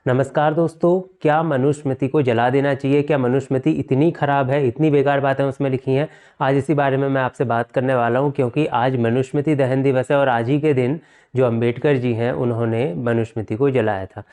नमस्कार दोस्तों, क्या मनुस्मृति को जला देना चाहिए? क्या मनुस्मृति इतनी ख़राब है, इतनी बेकार बातें उसमें लिखी हैं? आज इसी बारे में मैं आपसे बात करने वाला हूं, क्योंकि आज मनुस्मृति दहन दिवस है और आज ही के दिन जो अंबेडकर जी हैं उन्होंने मनुस्मृति को जलाया था।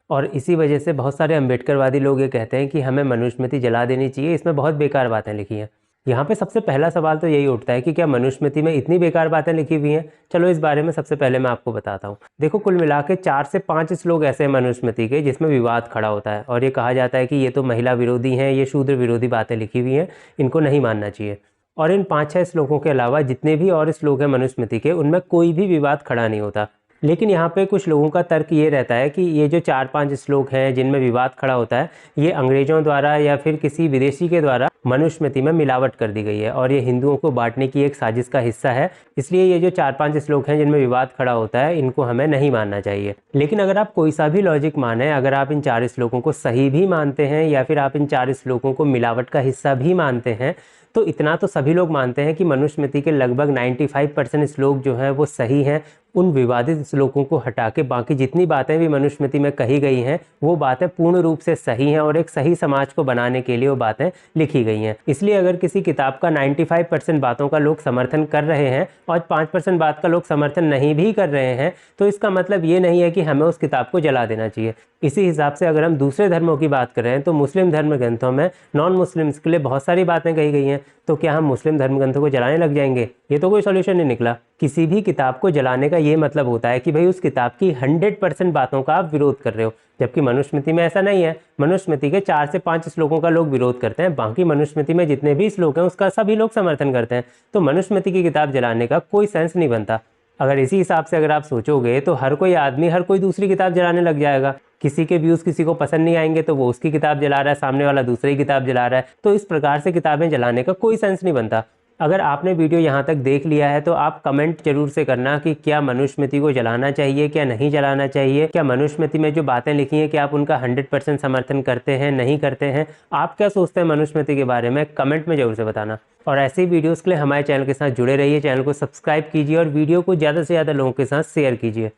और इसी वजह से बहुत सारे अंबेडकरवादी लोग ये कहते हैं कि हमें मनुस्मृति जला देनी चाहिए, इसमें बहुत बेकार बातें लिखी हैं। यहाँ पे सबसे पहला सवाल तो यही उठता है कि क्या मनुस्मृति में इतनी बेकार बातें लिखी हुई हैं? चलो इस बारे में सबसे पहले मैं आपको बताता हूँ। देखो, कुल मिला के 4 से 5 श्लोक ऐसे हैं मनुस्मृति के जिसमें विवाद खड़ा होता है और ये कहा जाता है कि ये तो महिला विरोधी हैं, ये शूद्र विरोधी बातें लिखी हुई हैं, इनको नहीं मानना चाहिए। और इन 5-6 श्लोकों के अलावा जितने भी और श्लोक हैं मनुस्मृति के, उनमें कोई भी विवाद खड़ा नहीं होता। लेकिन यहाँ पे कुछ लोगों का तर्क ये रहता है कि ये जो 4-5 श्लोक हैं जिनमें विवाद खड़ा होता है, ये अंग्रेज़ों द्वारा या फिर किसी विदेशी के द्वारा मनुस्मृति में मिलावट कर दी गई है और ये हिंदुओं को बांटने की एक साजिश का हिस्सा है। इसलिए ये जो 4-5 श्लोक हैं जिनमें विवाद खड़ा होता है, इनको हमें नहीं मानना चाहिए। लेकिन अगर आप कोई सा भी लॉजिक माने, अगर आप इन 4 श्लोकों को सही भी मानते हैं या फिर आप इन 4 श्लोकों को मिलावट का हिस्सा भी मानते हैं, तो इतना तो सभी लोग मानते हैं कि मनुस्मृति के लगभग 95% श्लोक जो हैं वो सही हैं। उन विवादित श्लोकों को हटा के बाकी जितनी बातें भी मनुस्मृति में कही गई हैं, वो बातें पूर्ण रूप से सही हैं और एक सही समाज को बनाने के लिए वो बातें लिखी गई हैं। इसलिए अगर किसी किताब का 95% बातों का लोग समर्थन कर रहे हैं और 5% बात का लोग समर्थन नहीं भी कर रहे हैं, तो इसका मतलब ये नहीं है कि हमें उस किताब को जला देना चाहिए। इसी हिसाब से अगर हम दूसरे धर्मों की बात कर रहे हैं, तो मुस्लिम धर्म ग्रंथों में नॉन मुस्लिम्स के लिए बहुत सारी बातें कही गई हैं। तो क्या हम मुस्लिम धर्म ग्रंथों को जलाने लग जाएंगे? ये तो कोई सॉल्यूशन नहीं निकला। किसी भी किताब को जलाने का ये मतलब होता है कि भाई उस किताब की 100% बातों का आप विरोध कर रहे हो, जबकि मनुस्मृति में ऐसा नहीं है। मनुस्मृति के 4 से 5 श्लोकों का लोग विरोध करते हैं, बाकी मनुस्मृति में जितने भी श्लोक हैं उसका सभी लोग समर्थन करते हैं। तो मनुस्मृति की किताब जलाने का कोई सेंस नहीं बनता। अगर इसी हिसाब से अगर आप सोचोगे तो हर कोई आदमी हर कोई दूसरी किताब जलाने लग जाएगा। किसी के व्यूज़ किसी को पसंद नहीं आएंगे तो वो उसकी किताब जला रहा है, सामने वाला दूसरी किताब जला रहा है। तो इस प्रकार से किताबें जलाने का कोई सेंस नहीं बनता। अगर आपने वीडियो यहाँ तक देख लिया है तो आप कमेंट जरूर से करना कि क्या मनुस्मृति को जलाना चाहिए, क्या नहीं जलाना चाहिए। क्या मनुस्मृति में जो बातें लिखी हैं कि आप उनका 100% समर्थन करते हैं, नहीं करते हैं? आप क्या सोचते हैं मनुस्मृति के बारे में? कमेंट में जरूर से बताना। और ऐसे ही वीडियोज़ के लिए हमारे चैनल के साथ जुड़े रहिए, चैनल को सब्सक्राइब कीजिए और वीडियो को ज़्यादा से ज़्यादा लोगों के साथ शेयर कीजिए।